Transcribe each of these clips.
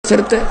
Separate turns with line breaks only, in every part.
शर्त है।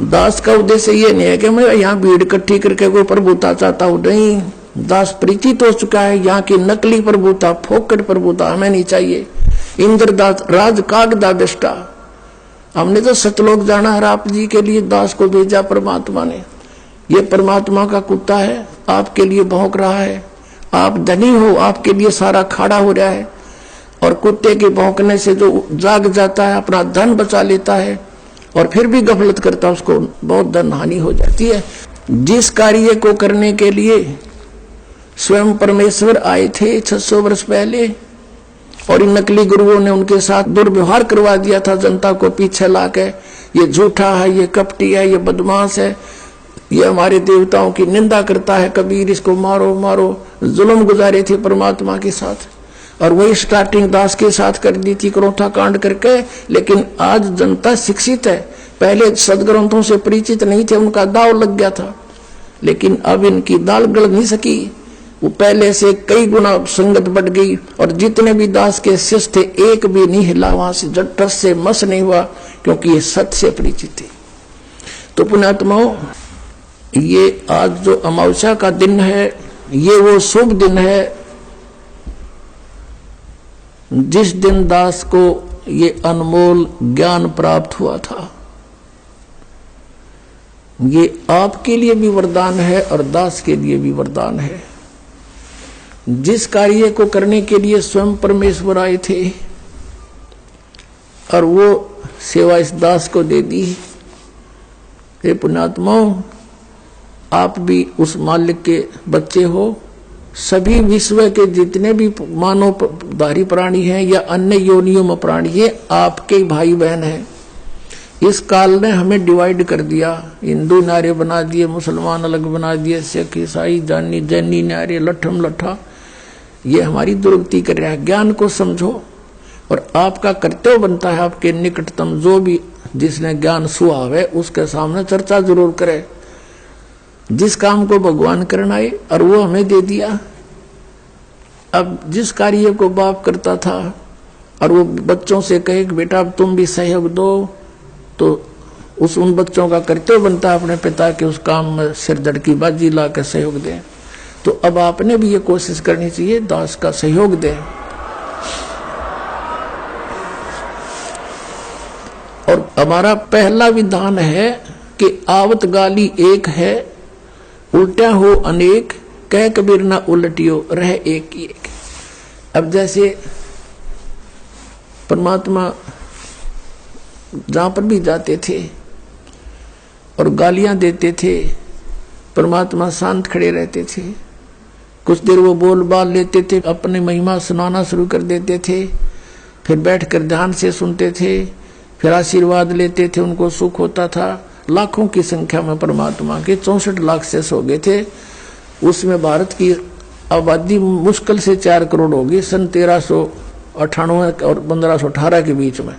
दास का उद्देश्य ये नहीं है कि मैं यहाँ भीड़ इकट्ठी करके कोई प्रभुता चाहता हूँ, नहीं। दास परिचित हो चुका है, यहाँ की नकली प्रभुता, फोकट प्रभुता हमें नहीं चाहिए। इंद्रदास राज कागदा दृष्टा, हमने तो सतलोक जाना है, आप जी के लिए दास को भेजा परमात्मा ने। ये परमात्मा का कुत्ता है, आपके लिए भौंक रहा है। आप धनी हो, आपके लिए सारा खाड़ा हो रहा है, और कुत्ते के भौंकने से जो जाग जाता है, अपना धन बचा लेता है और फिर भी गफलत करता है, उसको बहुत धन हानि हो जाती है। जिस कार्य को करने के लिए स्वयं परमेश्वर आए थे 600 वर्ष पहले, और इन नकली गुरुओं ने उनके साथ दुर्व्यवहार करवा दिया था, जनता को पीछे लाके, ये झूठा है, ये कपटी है, ये बदमाश है, ये हमारे देवताओं की निंदा करता है, कबीर इसको मारो मारो, जुल्म गुजारे थे परमात्मा के साथ। और वही स्टार्टिंग दास के साथ कर दी थी, क्रोथा कांड करके। लेकिन आज जनता शिक्षित है, पहले सदग्रंथों से परिचित नहीं थे, उनका दाव लग गया था, लेकिन अब इनकी दाल गल नहीं सकी, वो पहले से कई गुना संगत बढ़ गई। और जितने भी दास के शिष्य थे, एक भी नहीं हिला वहां से, टस से मस नहीं हुआ, क्योंकि ये सत्य से परिचित थे। तो पुण्यात्माओं, ये आज जो अमावस्या का दिन है, ये वो शुभ दिन है जिस दिन दास को ये अनमोल ज्ञान प्राप्त हुआ था। ये आपके लिए भी वरदान है और दास के लिए भी वरदान है। जिस कार्य को करने के लिए स्वयं परमेश्वर आए थे और वो सेवा इस दास को दे दी। हे पुण्यात्माओं, आप भी उस मालिक के बच्चे हो। सभी विश्व के जितने भी मानवधारी प्राणी हैं या अन्य योनियों में प्राणी है, आपके भाई बहन हैं। इस काल ने हमें डिवाइड कर दिया, हिंदू नारे बना दिए, मुसलमान अलग बना दिए, सिख ईसाई जानी जैनी नारे, लठम लठा। ये हमारी दुर्गति कर रहा है। ज्ञान को समझो, और आपका कर्तव्य बनता है आपके निकटतम जो भी जिसने ज्ञान सुहाव है उसके सामने चर्चा जरूर करे। जिस काम को भगवान करना है और वो हमें दे दिया। अब जिस कार्य को बाप करता था और वो बच्चों से कहे कि बेटा अब तुम भी सहयोग दो, तो उन बच्चों का कर्तव्य बनता है अपने पिता के उस काम में सिर धड़की बाजी ला कर सहयोग दें। तो अब आपने भी ये कोशिश करनी चाहिए, दास का सहयोग दें। और हमारा पहला विधान है कि आवत गाली एक है, उल्टा हो अनेक, कह कबीर ना उलटियो, रह एक ही एक। अब जैसे परमात्मा जहां पर भी जाते थे और गालियां देते थे, परमात्मा शांत खड़े रहते थे। कुछ देर वो बोल बाल लेते थे, अपने महिमा सुनाना शुरू कर देते थे, फिर बैठकर ध्यान से सुनते थे, फिर आशीर्वाद लेते थे, उनको सुख होता था। लाखों की संख्या में परमात्मा के 64 लाख से हो गए थे। उसमें भारत की आबादी मुश्किल से 4 करोड़ होगी सन 1398 और 1518 के बीच में।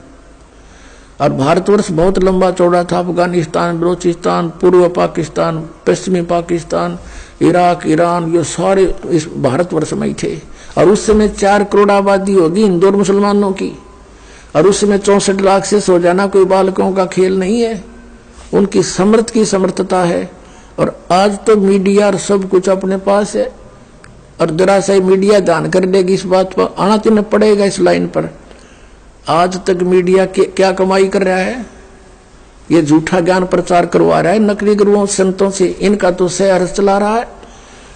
और भारतवर्ष बहुत लंबा चौड़ा था। अफगानिस्तान, बलोचिस्तान, पूर्व पाकिस्तान, पश्चिमी पाकिस्तान, इराक, ईरान, ये सारे इस भारतवर्ष में ही थे। और उस समय 4 करोड़ आबादी होगी हिंदू और मुसलमानों की, और उस समय 64 लाख से सो जाना कोई बालकों का खेल नहीं है। उनकी समर्थ की समर्थता है। और आज तो मीडिया और सब कुछ अपने पास है, और जरा सा मीडिया ध्यान कर लेगी इस बात पर, आना तो पड़ेगा इस लाइन पर। आज तक मीडिया क्या कमाई कर रहा है? ये झूठा ज्ञान प्रचार करवा रहा है नकली गुरुओं संतों से, इनका तो शहर चला रहा है।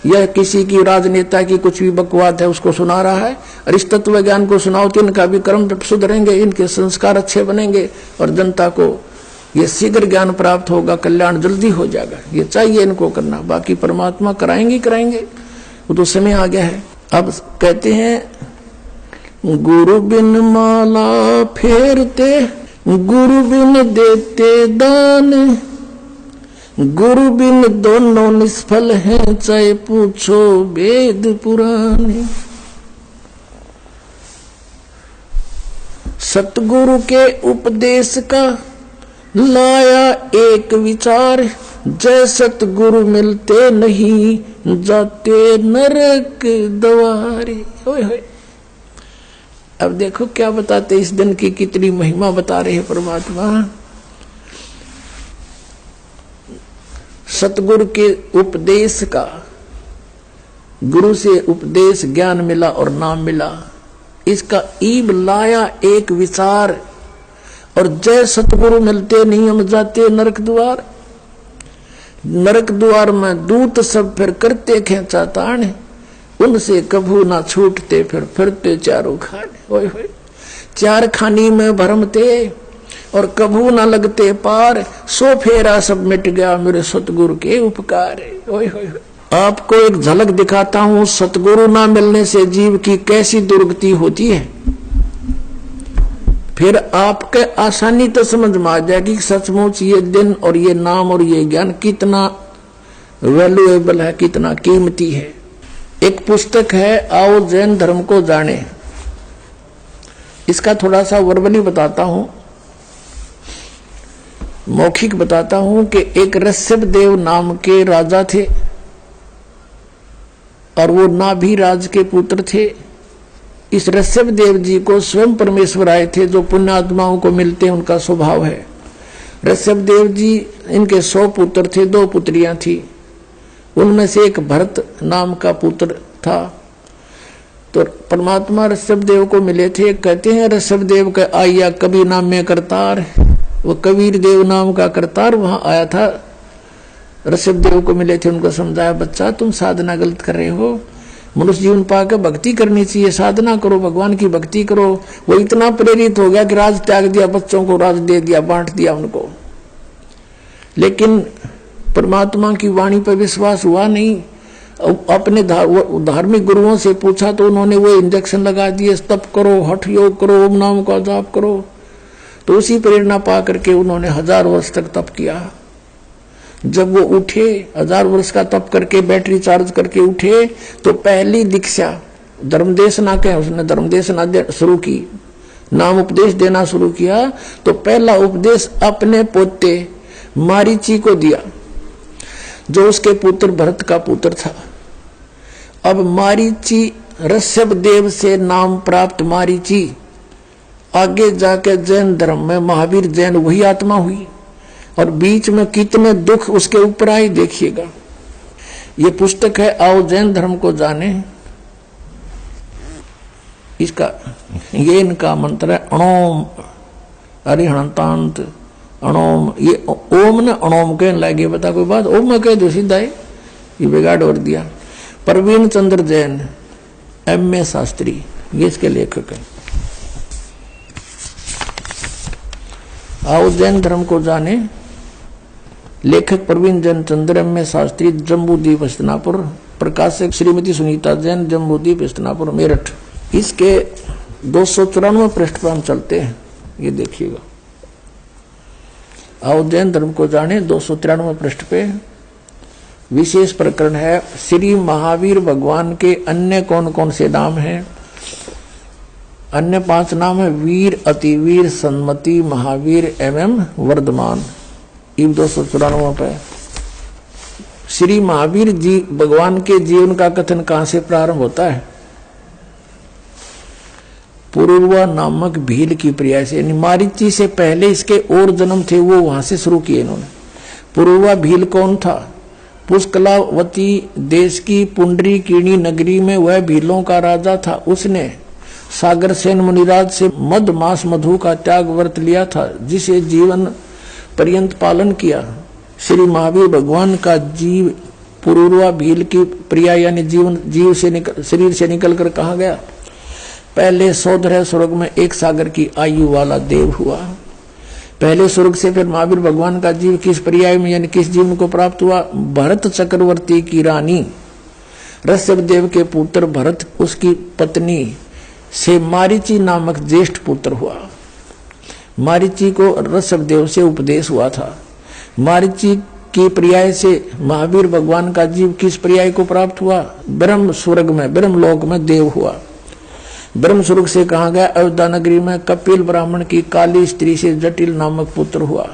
यह किसी की राजनेता की कुछ भी बकवाद है उसको सुना रहा है। और इस तत्व ज्ञान को सुनाओ तो इनका भी कर्म सुधरेंगे, इनके संस्कार अच्छे बनेंगे, और जनता को ये शीघ्र ज्ञान प्राप्त होगा, कल्याण जल्दी हो जाएगा। ये चाहिए इनको करना, बाकी परमात्मा कराएंगे। वो तो समय आ गया है। अब कहते हैं गुरु बिन माला फेरते, गुरु बिन देते दान, गुरु बिन दोनों निष्फल हैं, चाहे पूछो वेद पुराने। सतगुरु के उपदेश का लाया एक विचार, जय सतगुरु मिलते नहीं जाते नरक द्वारे। होय होय। अब देखो क्या बताते, इस दिन की कितनी महिमा बता रहे हैं परमात्मा। सतगुरु के उपदेश का, गुरु से उपदेश ज्ञान मिला और नाम मिला, इसका ईब लाया एक विचार। और जय सतगुरु मिलते नहीं हम जाते नरक द्वार। नरक द्वार में दूत सब फिर करते खेचातान, उनसे कभू ना छूटते फिरते चारों खाने। ओए होए, चार खानी में भरमते और कभू ना लगते पार, सो फेरा सब मिट गया मेरे सतगुरु के उपकार। ओए होए, आपको एक झलक दिखाता हूं, सतगुरु ना मिलने से जीव की कैसी दुर्गति होती है। फिर आपके आसानी तो समझ में आ जाएगी कि सचमुच ये दिन और ये नाम और ये ज्ञान कितना वैल्यूएबल है, कितना कीमती है। एक पुस्तक है आओ जैन धर्म को जाने, इसका थोड़ा सा वर्बली बताता हूं, मौखिक बताता हूं कि एक ऋषभ देव नाम के राजा थे और वो नाभि राज के पुत्र थे। इस ऋषभ देव जी को स्वयं परमेश्वर आए थे, जो पुण्यात्माओं को मिलते हैं उनका स्वभाव है। ऋषभ देव जी, इनके 100 पुत्र थे, 2 पुत्रियां थी। उनमें से एक भरत नाम का पुत्र था। तो परमात्मा ऋषभ देव को मिले थे। कहते हैं ऋषभ देव का आया कवि नाम में करतार, वो कबीर देव नाम का करतार वहां आया था। ऋषभ देव को मिले थे, उनको समझाया बच्चा तुम साधना गलत कर रहे हो, मनुष्य जीवन पाकर भक्ति करनी चाहिए, साधना करो, भगवान की भक्ति करो। वो इतना प्रेरित हो गया कि राज त्याग दिया, बच्चों को राज दे दिया, बांट दिया उनको। लेकिन परमात्मा की वाणी पर विश्वास हुआ नहीं। अपने धार्मिक गुरुओं से पूछा तो उन्होंने वो इंजेक्शन लगा दिए, तप करो, हठ योग करो, ओम नाम का जाप करो। तो उसी प्रेरणा पा करके उन्होंने 1000 वर्ष तक तप किया। जब वो उठे, 1000 वर्ष का तप करके बैटरी चार्ज करके उठे, तो पहली दीक्षा धर्मदेशना के उसने धर्मदेशना शुरू की, नाम उपदेश देना शुरू किया। तो पहला उपदेश अपने पोते मारीची को दिया, जो उसके पुत्र भरत का पुत्र था। अब मारीची ऋषभ देव से नाम प्राप्त मारीची आगे जाके जैन धर्म में महावीर जैन वही आत्मा हुई। और बीच में कितने दुख उसके ऊपर आए देखिएगा। ये पुस्तक है आओ जैन धर्म को जाने, इसका ये इनका मंत्र है अणोम अरिहंतांत अणोम। ये ओम ने अणोम कहने लगे, बता कोई बात, ओम में कह दो सीधा ही, ये बिगाड़ और दिया। प्रवीण चंद्र जैन MA शास्त्री, ये इसके लेखक है। आओ जैन धर्म को जाने, लेखक प्रवीण जैन चंद्र MA शास्त्री, जम्बूद्वीप हस्तिनापुर, प्रकाशक श्रीमती सुनीता जैन, जम्बूद्वीप हस्तिनापुर, मेरठ। इसके 294 पृष्ठ पर हम चलते हैं, ये देखिएगा। आओ जैन धर्म को जाने 293 पृष्ठ पे विशेष प्रकरण है। श्री महावीर भगवान के अन्य कौन कौन से नाम हैं? अन्य 5 नाम है वीर, अतिवीर, सन्मति, महावीर एवं वर्धमान। 294 पे श्री महावीर जी भगवान के जीवन का कथन कहां से प्रारंभ होता है? पुरुरवा नामक भील की प्रिया से, मारीची से पहले इसके और जन्म थे, वो वहां से शुरू किए इन्होंने। पुरुरवा भील कौन था? पुष्कलावती देश की पुंडरी कीणी नगरी में वह भीलों का राजा था। उसने सागर सेन मुनिराज से मद मास मधु का त्याग व्रत लिया था, जिसे जीवन पर्यंत पालन किया। श्री महावीर भगवान का जीव पुरुरवा भील की प्रिया यानी जीव से शरीर से निकलकर कहा गया? पहले 100 स्वर्ग में 1 सागर की आयु वाला देव हुआ। पहले स्वर्ग से फिर महावीर भगवान का जीव किस पर्याय में यानी किस जीवन को प्राप्त हुआ? भरत चक्रवर्ती की रानी ऋषभ देव के पुत्र भरत, उसकी पत्नी से मारीची नामक ज्येष्ठ पुत्र हुआ। मारीची को ऋषभ देव से उपदेश हुआ था। मारीची की पर्याय से महावीर भगवान का जीव किस पर्याय को प्राप्त हुआ? ब्रह्म स्वर्ग में, ब्रह्म लोक में देव हुआ। ब्रह्म स्वर्ग से कहा गया अयोध्या नगरी में कपिल ब्राह्मण की काली स्त्री से जटिल नामक पुत्र हुआ।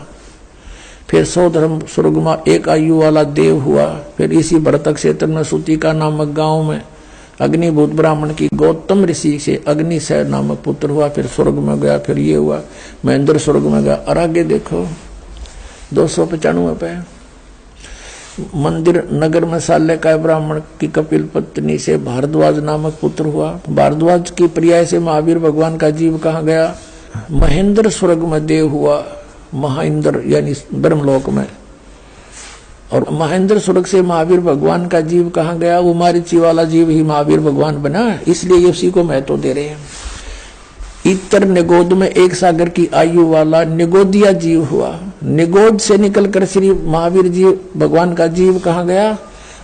फिर 100 धर्म स्वर्ग में 1 आयु वाला देव हुआ। फिर इसी भरतक क्षेत्र में सुतिका नामक गांव में अग्निभूत ब्राह्मण की गौतम ऋषि से अग्निशय नामक पुत्र हुआ, फिर स्वर्ग में गया, फिर ये हुआ, महेंद्र स्वर्ग में गया। और आगे देखो 295 पे मंदिर नगर में साल्यकाय ब्राह्मण की कपिल पत्नी से भारद्वाज नामक पुत्र हुआ। भारद्वाज की पर्याय से महावीर भगवान का जीव कहाँ गया? महेंद्र स्वर्ग में देव हुआ, महेंद्र यानी ब्रह्मलोक में। और महेंद्र स्वर्ग से महावीर भगवान का जीव कहाँ गया? वो मारीची वाला जीव ही महावीर भगवान बना, इसलिए उसी को महत्व दे रहे हैं। इतर निगोद में एक सागर की आयु वाला निगोदिया जीव हुआ। निगोद से निकलकर श्री महावीर जी भगवान का जीव कहाँ गया?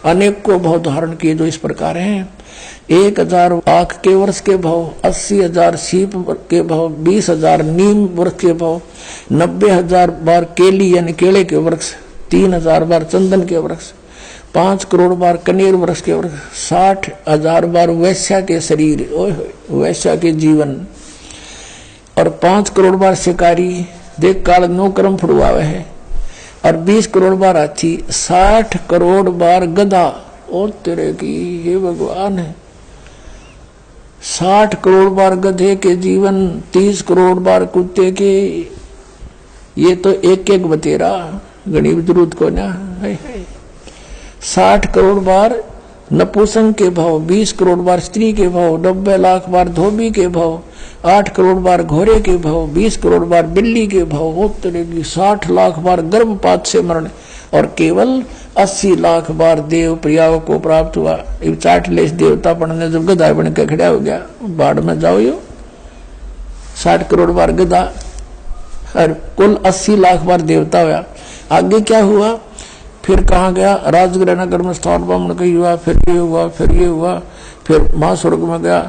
अनेक को भाव धारण किए जो इस प्रकार हैं। 1000 आख के वर्ष के भाव, 80,000 सीप के भाव, 20,000 नीम वृक्ष के भाव, 90,000 बार केली यानी केले के वृक्ष, 3,000 बार चंदन के वृक्ष, 5 करोड़ बार कनेर वृक्ष के वृक्ष, 60,000 बार वैश्या के शरीर, वैश्या के जीवन, और 5 करोड़ बार शिकारी देख काल नो कर्म फुड़वावे है, और 20 करोड़ बार हाथी, 60 करोड़ बार गधा। ओ तेरे की हे भगवान है, 60 करोड़ बार गधे के जीवन, 30 करोड़ बार कुत्ते के, ये तो एक एक बतेरा गणित जरूरत को ना है। 60 करोड़ बार नपुंसक के भाव, 20 करोड़ बार स्त्री के भाव, 90 लाख बार धोबी के भाव, 8 करोड़ बार घोड़े के भाव, 20 करोड़ बार बिल्ली के भाव, हो तरेगी 60 लाख बार गर्भपात से मरण, और केवल 80 लाख बार देव प्रियाओं को प्राप्त हुआ। 40 देवता पढ़ने जब गधा बन के खड़ा हो गया, बाढ़ में जाओ यो 60 करोड़ बार गधा, और कुल 80 लाख बार देवता हुआ। आगे क्या हुआ? फिर कहाँ गया? राजगृह नगर में स्थान ब्राह्मण का हुआ, फिर ये हुआ, फिर ये हुआ, फिर महास्वर्ग में गया,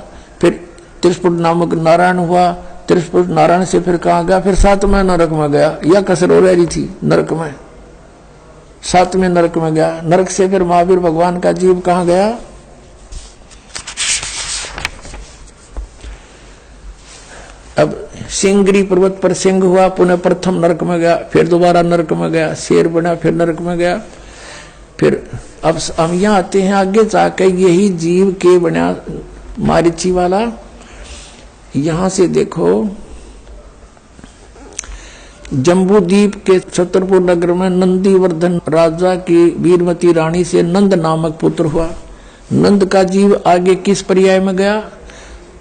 फिर त्रिशपुर नामक नारायण हुआ, त्रिशपुर नारायण से फिर कहाँ गया? फिर 7वें नरक में गया। यह कसर हो रही थी नरक में, 7वें नरक में गया। नरक से फिर महावीर भगवान का जीव कहाँ गया? अब सिंगरी पर्वत पर सिंह हुआ, पुनः प्रथम नरक में गया, फिर दोबारा नरक में गया, शेर बना, फिर नरक में गया। फिर अब हम यहाँ आते हैं आगे जाकर, यही जीव के बना मारीची वाला। यहां से देखो जम्बूद्वीप के छतरपुर नगर में नंदीवर्धन राजा की वीरवती रानी से नंद नामक पुत्र हुआ। नंद का जीव आगे किस पर्याय में गया?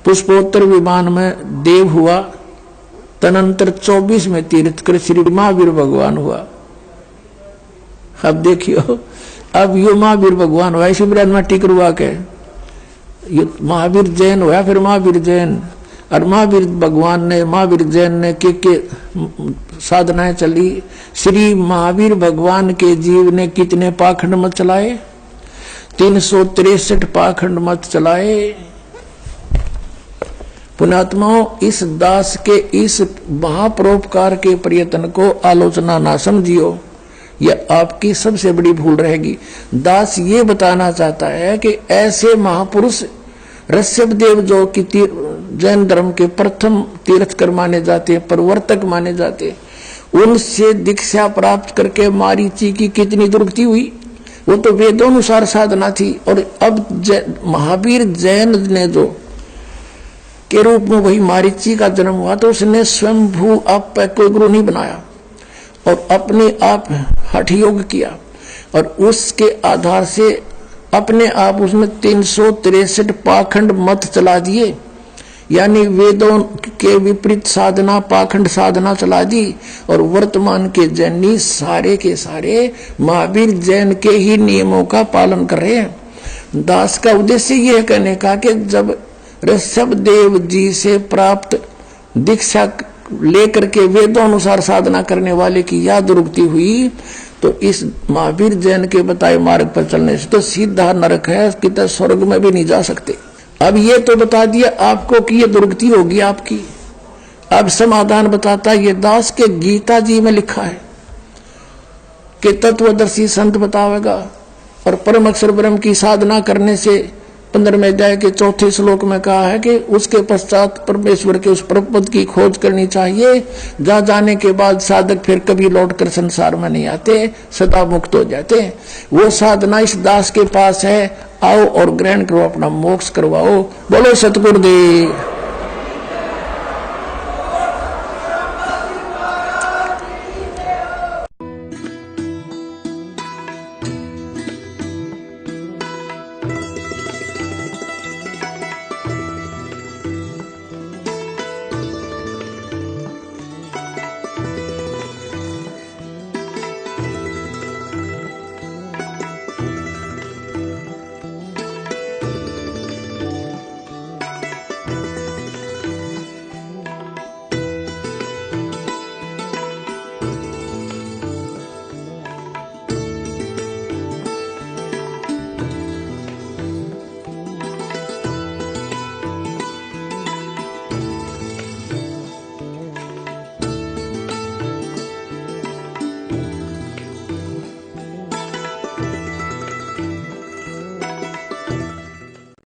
पुष्पोत्तर विमान में देव हुआ, तदनंतर 24 में तीर्थ कर श्री महावीर भगवान हुआ। अब देखियो, अब यो महावीर भगवान हुआ, इसी ब्रह्म में टिकर हुआ के महावीर जैन हुआ, फिर महावीर जैन, और महावीर भगवान ने, महावीर जैन ने के साधनाएं चली। श्री महावीर भगवान के जीव ने कितने पाखंड मत चलाए? 363 पाखंड मत चलाए। पुण्यात्माओं, इस दास के इस महापरोपकार के प्रयत्न को आलोचना ना समझियो, यह आपकी सबसे बड़ी भूल रहेगी। दास ये बताना चाहता है कि ऐसे महापुरुष ऋषभ देव जो कि जैन धर्म के प्रथम तीर्थकर माने जाते, प्रवर्तक माने जाते, उनसे दीक्षा प्राप्त करके मारीची की कितनी दुर्गति हुई। वो तो वेदोनुसार साधना थी। और अब महावीर जैन ने जो के रूप में वही मारीची का जन्म हुआ, तो उसने स्वयंभू आप पे कोई गुरु नहीं बनाया और अपने आप हठ योग किया, और उसके आधार से अपने आप उसमें 363 पाखंड मत चला दिए, यानी वेदों के विपरीत साधना, पाखंड साधना चला दी। और वर्तमान के जैनी सारे के सारे महावीर जैन के ही नियमों का पालन कर रहे हैं। दास का उद्देश्य यह कहने का कि जब ऋषभ देव जी से प्राप्त दीक्षा लेकर के वेदों अनुसार साधना करने वाले की याद दुर्गति हुई, तो इस महावीर जैन के बताए मार्ग पर चलने से तो सीधा नरक है, कितना स्वर्ग में भी नहीं जा सकते। अब ये तो बता दिया आपको कि ये दुर्गति होगी आपकी। अब समाधान बताता है, ये दास के गीता जी में लिखा है कि तत्वदर्शी संत बतावेगा, और परम अक्षर ब्रह्म की साधना करने से 15वें अध्याय के 4थे श्लोक में कहा है कि उसके पश्चात परमेश्वर के उस परमपद की खोज करनी चाहिए, जहाँ जाने के बाद साधक फिर कभी लौटकर संसार में नहीं आते, सदा मुक्त हो जाते। वो साधना इस दास के पास है। आओ और ग्रहण करो, अपना मोक्ष करवाओ। बोलो सतगुरुदेव।